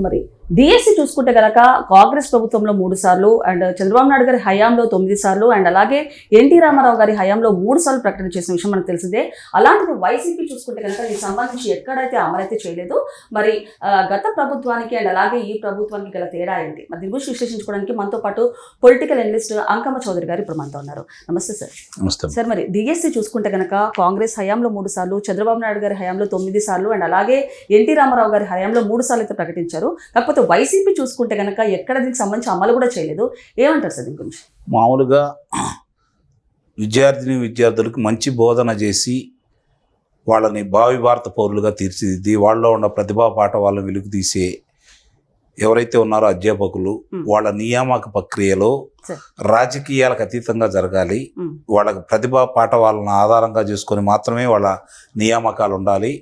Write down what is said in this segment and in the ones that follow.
మరి డిఎస్సి చూసుకుంటే గనక కాంగ్రెస్ ప్రభుత్వంలో 3 సార్లు అండ్ చంద్రబాబు నాయుడు గారి హయాంలో 9 సార్లు అండ్ అలాగే ఎన్టీ రామారావు గారి హయాంలో 3 సార్లు ప్రకటన చేసిన విషయం మనకు తెలిసిందే. అలాంటిది వైసీపీ చూసుకుంటే కనుక దీనికి సంబంధించి ఎక్కడైతే అమలైతే చేయలేదు. మరి గత ప్రభుత్వానికి అండ్ అలాగే ఈ ప్రభుత్వానికి గల తేడా ఏంటి, మరి దీని గురించి విశ్లేషించుకోవడానికి మనతో పాటు పొలిటికల్ అనలిస్ట్ అంకమ్మ చౌదరి గారు ఇప్పుడు మనతో ఉన్నారు. నమస్తే సార్. నమస్తే సార్. మరి డిఎస్సి చూసుకుంటే కనుక కాంగ్రెస్ హయాంలో 3 సార్లు, చంద్రబాబు నాయుడు గారి హయాంలో 9 సార్లు అండ్ అలాగే ఎన్టీ రామారావు గారి హయాంలో 3 సార్లు అయితే ప్రకటించారు. కాకపోతే వైసీపీ చూసుకుంటే కనుక ఎక్కడ దీనికి సంబంధించి అమలు కూడా చేయలేదు. ఏమంటారు సార్ దీని గురించి? మామూలుగా విద్యార్థులకు మంచి బోధన చేసి వాళ్ళని భావి భారత పౌరులుగా తీర్చిదిద్ది వాళ్ళలో ఉన్న ప్రతిభా పాఠ వాళ్ళని వెలుగు తీసే ఎవరైతే ఉన్నారో అధ్యాపకులు, వాళ్ళ నియామక ప్రక్రియలో రాజకీయాలకు అతీతంగా జరగాలి. వాళ్ళ ప్రతిభా పాఠ వాళ్ళని ఆధారంగా చేసుకొని మాత్రమే వాళ్ళ నియామకాలు ఉండాలి.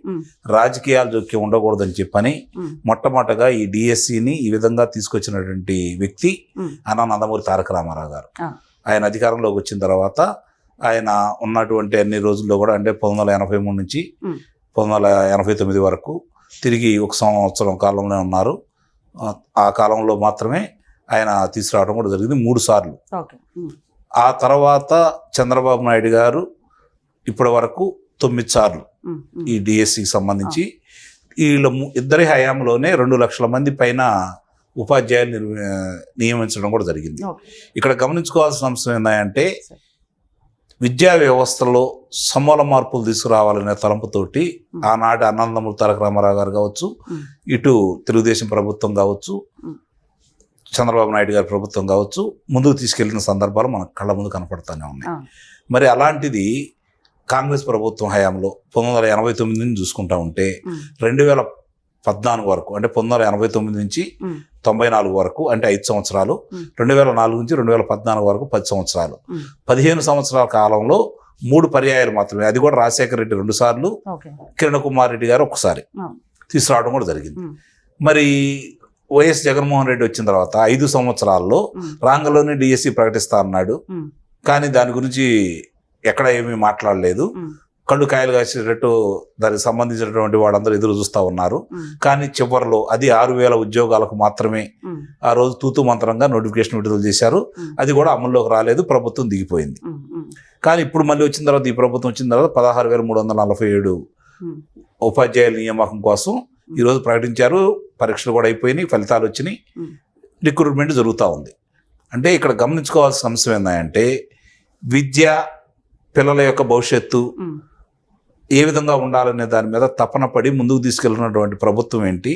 రాజకీయాల జోక్యం ఉండకూడదని చెప్పని మొట్టమొదటగా ఈ డిఎస్సిని ఈ విధంగా తీసుకొచ్చినటువంటి వ్యక్తి అన్నా నందమూరి తారక రామారావు గారు. ఆయన అధికారంలోకి వచ్చిన తర్వాత ఆయన ఉన్నటువంటి అన్ని రోజుల్లో కూడా, అంటే 1983 నుంచి 1989 వరకు తిరిగి 1 సంవత్సరం కాలంలో ఉన్నారు. ఆ కాలంలో మాత్రమే ఆయన తీసుకురావడం కూడా జరిగింది 3 సార్లు. ఆ తర్వాత చంద్రబాబు నాయుడు గారు ఇప్పటి వరకు 9 సార్లు ఈ డిఎస్సికి సంబంధించి వీళ్ళ ఇద్దరి హయాంలోనే 2 లక్షల మంది పైన ఉపాధ్యాయులు నియమించడం కూడా జరిగింది. ఇక్కడ గమనించుకోవాల్సిన అంశం ఏంటంటే విద్యా వ్యవస్థలో సమూల మార్పులు తీసుకురావాలనే తలంపుతోటి ఆనాటి నందమూరి తారక రామారావు గారు కావచ్చు, ఇటు తెలుగుదేశం ప్రభుత్వం కావచ్చు, చంద్రబాబు నాయుడు గారి ప్రభుత్వం కావచ్చు, ముందుకు తీసుకెళ్లిన సందర్భాలు మన కళ్ళ ముందు కనపడుతూనే ఉన్నాయి. మరి అలాంటిది కాంగ్రెస్ ప్రభుత్వం హయాంలో 1989 నుంచి చూసుకుంటా ఉంటే 2014 వరకు, అంటే 1989 నుంచి 94 వరకు, అంటే 5 సంవత్సరాలు, 2004 నుంచి 2014 వరకు 10 సంవత్సరాలు, 15 సంవత్సరాల కాలంలో 3 పర్యాయాలు మాత్రమే, అది కూడా రాజశేఖర రెడ్డి 2 సార్లు, కిరణ్ కుమార్ రెడ్డి గారు 1 సారి తీసుకురావడం కూడా జరిగింది. మరి వైఎస్ జగన్మోహన్ రెడ్డి వచ్చిన తర్వాత 5 సంవత్సరాల్లో రాంగంలోనే డిఎస్సి ప్రకటిస్తా అన్నాడు. కానీ దాని గురించి ఎక్కడ ఏమీ మాట్లాడలేదు. కళ్ళు కాయలు కాసేటట్టు దానికి సంబంధించినటువంటి వాళ్ళందరూ ఎదురు చూస్తూ ఉన్నారు. కానీ చివరిలో అది 6,000 ఉద్యోగాలకు మాత్రమే ఆ రోజు తూతు మంత్రంగా నోటిఫికేషన్ విడుదల చేశారు. అది కూడా అమల్లోకి రాలేదు, ప్రభుత్వం దిగిపోయింది. కానీ ఇప్పుడు మళ్ళీ వచ్చిన తర్వాత, ఈ ప్రభుత్వం వచ్చిన తర్వాత 16,347 ఉపాధ్యాయుల నియామకం కోసం ఈరోజు ప్రకటించారు. పరీక్షలు కూడా అయిపోయినాయి, ఫలితాలు వచ్చినాయి, రిక్రూట్మెంట్ జరుగుతూ ఉంది. అంటే ఇక్కడ గమనించుకోవాల్సిన అంశం ఏంటంటే విద్య, పిల్లల యొక్క భవిష్యత్తు ఏ విధంగా ఉండాలనే దాని మీద తపన పడి ముందుకు తీసుకెళ్తున్నటువంటి ప్రభుత్వం ఏంటి,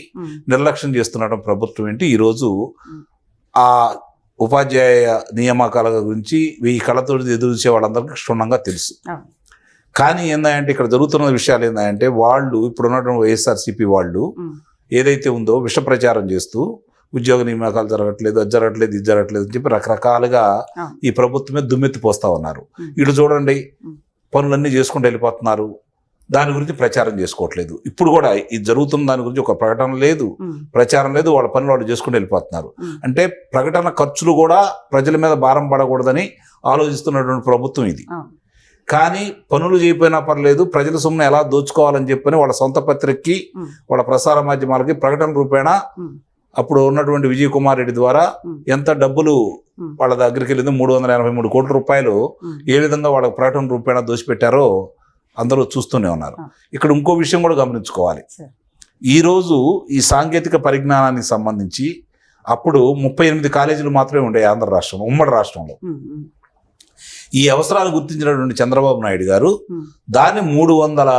నిర్లక్ష్యం చేస్తున్నటువంటి ప్రభుత్వం ఏంటి, ఈరోజు ఆ ఉపాధ్యాయ నియామకాల గురించి 1000 కళ్ళతో ఎదురు చూసే వాళ్ళందరికీ క్షుణ్ణంగా తెలుసు. కానీ ఏంటంటే ఇక్కడ జరుగుతున్న విషయాలు ఏంటంటే వాళ్ళు ఇప్పుడున్నటువంటి వైఎస్ఆర్సీపీ వాళ్ళు ఏదైతే ఉందో విష ప్రచారం చేస్తూ ఉద్యోగ నియామకాలు జరగట్లేదు, అది జరగట్లేదు, ఇది జరగట్లేదు అని చెప్పి రకరకాలుగా ఈ ప్రభుత్వమే దుమ్మెత్తిపోస్తా ఉన్నారు. ఇటు చూడండి, పనులన్నీ చేసుకుంటూ వెళ్ళిపోతున్నారు, దాని గురించి ప్రచారం చేసుకోవట్లేదు. ఇప్పుడు కూడా ఇది జరుగుతున్న దాని గురించి ఒక ప్రకటన లేదు, ప్రచారం లేదు, వాళ్ళ పనులు వాళ్ళు చేసుకుంటూ వెళ్ళిపోతున్నారు. అంటే ప్రకటన ఖర్చులు కూడా ప్రజల మీద భారం పడకూడదని ఆలోచిస్తున్నటువంటి ప్రభుత్వం ఇది. కానీ పనులు చేయకపోయినా పర్లేదు, ప్రజల సొమ్మును ఎలా దోచుకోవాలని చెప్పని వాళ్ళ సొంత పత్రికకి, వాళ్ళ ప్రసార మాధ్యమాలకి ప్రకటన రూపేణా అప్పుడు ఉన్నటువంటి విజయ్ కుమార్ రెడ్డి ద్వారా ఎంత డబ్బులు వాళ్ళ దగ్గరికి వెళ్ళిందో 383 కోట్ల రూపాయలు ఏ విధంగా వాళ్ళ ప్రకటన రూపేణా దోచిపెట్టారో అందరూ చూస్తూనే ఉన్నారు. ఇక్కడ ఇంకో విషయం కూడా గమనించుకోవాలి. ఈరోజు ఈ సాంకేతిక పరిజ్ఞానానికి సంబంధించి అప్పుడు 38 కాలేజీలు మాత్రమే ఉండే ఆంధ్ర రాష్ట్రం, ఉమ్మడి రాష్ట్రంలో. ఈ అవసరాలు గుర్తించినటువంటి చంద్రబాబు నాయుడు గారు దాన్ని 300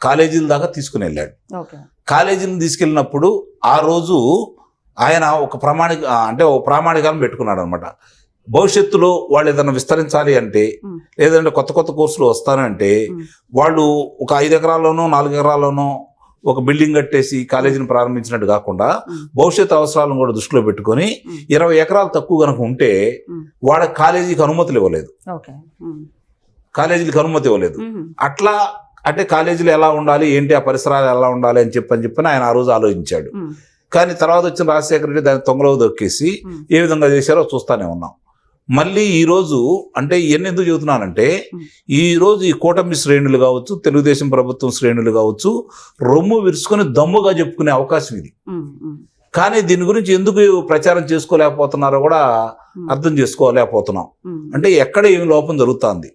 కాలేజీల దాకా తీసుకుని వెళ్ళాడు. కాలేజీలను తీసుకెళ్ళినప్పుడు ఆ రోజు ఆయన ఒక ప్రామాణికాలను పెట్టుకున్నాడు అనమాట. భవిష్యత్తులో వాళ్ళు ఏదైనా విస్తరించాలి అంటే, లేదంటే కొత్త కొత్త కోర్సులు వస్తానంటే వాళ్ళు ఒక 5 ఎకరాల్లోనో 4 ఎకరాల్లోనో ఒక బిల్డింగ్ కట్టేసి కాలేజీని ప్రారంభించినట్టు కాకుండా భవిష్యత్తు అవసరాలను కూడా దృష్టిలో పెట్టుకొని 20 ఎకరాలు తక్కువ కనుక ఉంటే వాళ్ళకి కాలేజీకి అనుమతులు ఇవ్వలేదు, కాలేజీలకు అనుమతి ఇవ్వలేదు. అట్లా అంటే కాలేజీలు ఎలా ఉండాలి ఏంటి, ఆ పరిసరాలు ఎలా ఉండాలి అని చెప్పని ఆయన ఆ రోజు ఆలోచించాడు. కానీ తర్వాత వచ్చిన రాజశేఖర రెడ్డి దాన్ని తొంగలో దొక్కేసి ఏ విధంగా చేశారో చూస్తూనే ఉన్నాం. మళ్ళీ ఈరోజు అంటే ఇవన్నీ ఎందుకు చెబుతున్నానంటే, ఈరోజు ఈ కూటమి శ్రేణులు కావచ్చు, తెలుగుదేశం ప్రభుత్వం శ్రేణులు కావచ్చు, రొమ్ము విరుచుకొని దమ్ముగా చెప్పుకునే అవకాశం ఇది. కానీ దీని గురించి ఎందుకు ప్రచారం చేసుకోలేకపోతున్నారో కూడా అర్థం చేసుకోలేకపోతున్నాం. అంటే ఎక్కడ ఏమి లోపం జరుగుతుంది,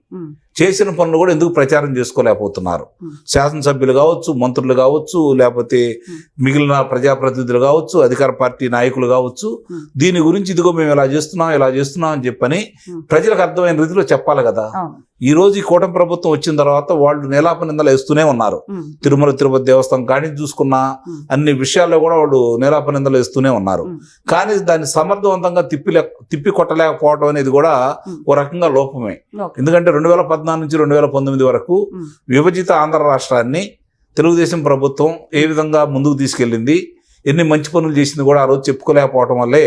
చేసిన పనులు కూడా ఎందుకు ప్రచారం చేసుకోలేకపోతున్నారు. శాసనసభ్యులు కావచ్చు, మంత్రులు కావచ్చు, లేకపోతే మిగిలిన ప్రజాప్రతినిధులు కావచ్చు, అధికార పార్టీ నాయకులు కావచ్చు, దీని గురించి ఇదిగో మేము ఇలా చేస్తున్నాం అని చెప్పని ప్రజలకు అర్థమైన రీతిలో చెప్పాలి కదా. ఈ రోజు ఈ కూటమి ప్రభుత్వం వచ్చిన తర్వాత వాళ్ళు నేలాప నిందలు వేస్తూనే ఉన్నారు. తిరుమల తిరుపతి దేవస్థానం కానీ చూసుకున్నా అన్ని విషయాల్లో కూడా వాళ్ళు నేలాప నిందలు వేస్తూనే ఉన్నారు. కానీ దాన్ని సమర్థవంతంగా తిప్పి కొట్టలేకపోవడం అనేది కూడా ఓ రకంగా లోపమే. ఎందుకంటే 2014 నుంచి 2019 వరకు విభజిత ఆంధ్ర రాష్ట్రాన్ని తెలుగుదేశం ప్రభుత్వం ఏ విధంగా ముందుకు తీసుకెళ్ళింది, ఎన్ని మంచి పనులు చేసింది కూడా ఆ రోజు చెప్పుకోలేకపోవడం వల్లే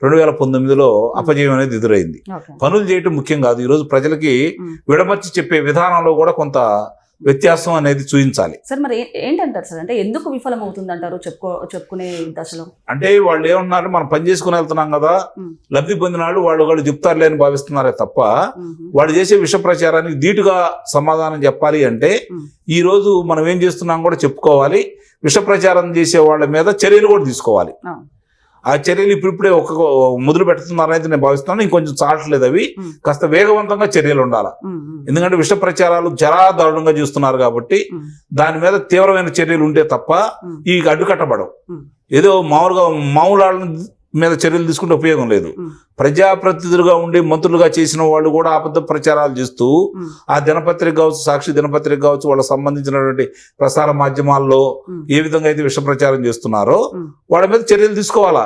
2019లో అపజయం అనేది ఎదురైంది. పనులు చేయటం ముఖ్యం కాదు, ఈరోజు ప్రజలకి విడమర్చి చెప్పే విధానంలో కూడా కొంత వ్యత్యాసం అనేది చూపించాలి. సార్ మరి ఏంటంటారు సార్, అంటే ఎందుకు విఫలం అవుతుంది అంటారు చెప్పుకునే దశలో? అంటే వాళ్ళు ఏమన్నారు, మనం పని చేసుకుని వెళ్తున్నాం కదా, లబ్ధి పొందిన వాళ్ళు చెప్తారులే అని భావిస్తున్నారే తప్ప వాళ్ళు చేసే విష ప్రచారానికి ధీటుగా సమాధానం చెప్పాలి అంటే ఈ రోజు మనం ఏం చేస్తున్నాం కూడా చెప్పుకోవాలి. విష ప్రచారం చేసే వాళ్ళ మీద చర్యలు కూడా తీసుకోవాలి. ఆ చర్యలు ఇప్పుడిప్పుడే మొదలు పెడుతున్నారనేది నేను భావిస్తున్నాను. ఇంకొంచెం చాలట్లేదు, అవి కాస్త వేగవంతంగా చర్యలు ఉండాలి. ఎందుకంటే విష ప్రచారాలు చాలా దారుణంగా చేస్తున్నారు కాబట్టి దాని మీద తీవ్రమైన చర్యలు ఉంటే తప్ప ఈ అడ్డుకట్టబడవు. ఏదో మామూలు మీద చర్యలు తీసుకుంటే ఉపయోగం లేదు. ప్రజాప్రతినిధులుగా ఉండి మంత్రులుగా చేసిన వాళ్ళు కూడా అబద్ధ ప్రచారాలు చేస్తూ ఆ దినపత్రిక కావచ్చు, సాక్షి దినపత్రిక కావచ్చు, వాళ్ళకి సంబంధించినటువంటి ప్రసార మాధ్యమాల్లో ఏ విధంగా అయితే విష ప్రచారం చేస్తున్నారో వాళ్ళ మీద చర్యలు తీసుకోవాలా.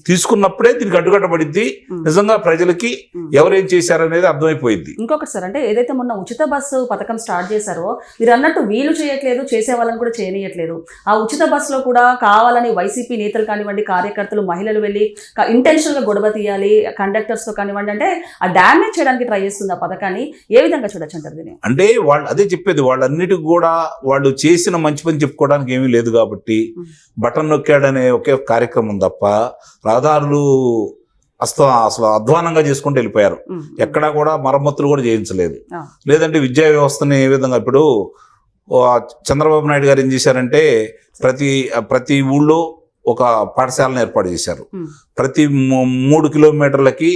తీసుకున్నప్పుడే దీనికి అడ్డుకట్టబడిద్ది. నిజంగా ప్రజలకి ఎవరేం చేశారనేది అర్థమైపోయింది. ఇంకొకటి సార్, అంటే ఏదైతే మొన్న ఉచిత బస్సు పథకం స్టార్ట్ చేశారో మీరు అన్నట్టు వీళ్ళు చేయట్లేదు, చేసే వాళ్ళని కూడా చేయనీయట్లేదు. ఆ ఉచిత బస్సులో కూడా కావాలని వైసీపీ నేతలు కానివ్వండి, కార్యకర్తలు, మహిళలు వెళ్ళి ఇంటెన్షనల్ గా గొడవ తీయాలి కండక్టర్స్ తో కానివ్వండి, అంటే ఆ డ్యామేజ్ చేయడానికి ట్రై చేస్తుంది ఆ పథకాన్ని. ఏ విధంగా చూడొచ్చు అంటారు దీన్ని? అంటే వాళ్ళు అదే చెప్పేది, వాళ్ళన్నిటికి కూడా వాళ్ళు చేసిన మంచి పని చెప్పుకోవడానికి ఏమీ లేదు కాబట్టి బటన్ నొక్కాడనే ఒకే కార్యక్రమం తప్ప రహదారులు అసలు అధ్వానంగా చేసుకుంటూ వెళ్ళిపోయారు. ఎక్కడా కూడా మరమ్మతులు కూడా చేయించలేదు. లేదంటే విద్యా వ్యవస్థని ఏ విధంగా ఇప్పుడు చంద్రబాబు నాయుడు గారు ఏం చేశారంటే ప్రతి ఊళ్ళో ఒక పాఠశాలను ఏర్పాటు చేశారు. ప్రతి 3 కిలోమీటర్లకి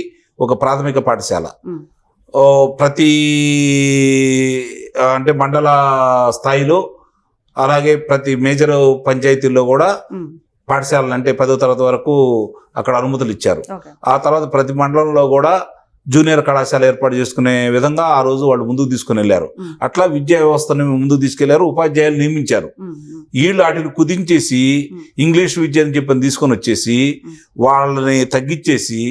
ఒక ప్రాథమిక పాఠశాల, ప్రతి అంటే మండల స్థాయిలో, అలాగే ప్రతి మేజర్ పంచాయతీల్లో కూడా పాఠశాలలు అంటే 10వ తరగతి వరకు అక్కడ అనుమతులు ఇచ్చారు. ఆ తర్వాత ప్రతి మండలంలో కూడా జూనియర్ కళాశాల ఏర్పాటు చేసుకునే విధంగా ఆ రోజు వాళ్ళు ముందుకు తీసుకుని వెళ్ళారు. అట్లా విద్యా వ్యవస్థను ముందుకు తీసుకెళ్లారు. ఉపాధ్యాయులు నియమించారు. వీళ్ళు వాటిని కుదించేసి ఇంగ్లీష్ విద్య అని చెప్పని తీసుకొని వచ్చేసి వాళ్ళని తగ్గించేసి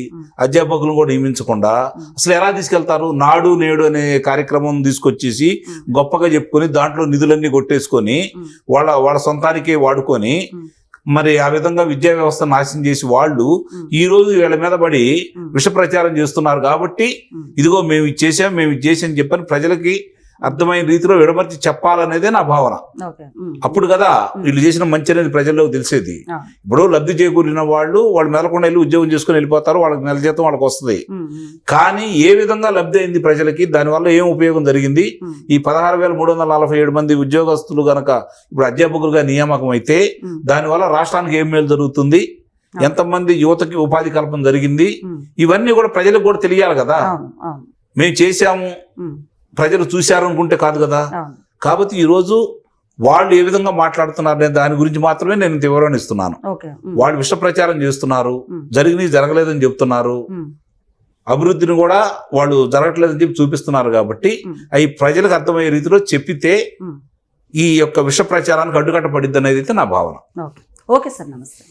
అధ్యాపకులను కూడా నియమించకుండా అసలు ఎలా తీసుకెళ్తారు? నాడు నేడు అనే కార్యక్రమం తీసుకొచ్చేసి గొప్పగా చెప్పుకొని దాంట్లో నిధులన్నీ కొట్టేసుకొని వాళ్ళ సొంతానికే వాడుకొని మరి ఆ విధంగా విద్యా వ్యవస్థ నాశనం చేసి వాళ్ళు ఈ రోజు వీళ్ళ మీద పడి విష ప్రచారం చేస్తున్నారు. కాబట్టి ఇదిగో మేము ఇది చేసాం చెప్పని ప్రజలకి అర్థమైన రీతిలో విడమర్చి చెప్పాలనేదే నా భావన. అప్పుడు కదా వీళ్ళు చేసిన మంచి అనేది ప్రజల్లోకి తెలిసేది. ఇప్పుడు లబ్ధి చేకూరిన వాళ్ళు మెదలకుండా వెళ్ళి ఉద్యోగం చేసుకుని వెళ్ళిపోతారు, వాళ్ళకి నెల జీతం వాళ్ళకి వస్తుంది. కానీ ఏ విధంగా లబ్ధి అయింది ప్రజలకి, దానివల్ల ఏం ఉపయోగం జరిగింది? ఈ 16,347 మంది ఉద్యోగస్తులు గనక ఇప్పుడు అధ్యాపకులుగా నియామకం అయితే దానివల్ల రాష్ట్రానికి ఏం మేలు జరుగుతుంది, ఎంతమంది యువతకి ఉపాధి కల్పన జరిగింది, ఇవన్నీ కూడా ప్రజలకు కూడా తెలియాలి కదా. మేము చేశాము, ప్రజలు చూశారు అనుకుంటే కాదు కదా. కాబట్టి ఈ రోజు వాళ్ళు ఏ విధంగా మాట్లాడుతున్నారు అనే దాని గురించి మాత్రమే నేను వివరణ ఇస్తున్నాను. వాళ్ళు విష ప్రచారం చేస్తున్నారు, జరగలేదని చెప్తున్నారు, అభివృద్ధిని కూడా వాళ్ళు జరగట్లేదని చెప్పి చూపిస్తున్నారు. కాబట్టి అవి ప్రజలకు అర్థమయ్యే రీతిలో చెప్పితే ఈ యొక్క విష ప్రచారానికి అడ్డుకట్టబడిద్ది అనేది అయితే నా భావన. ఓకే సార్, నమస్తే.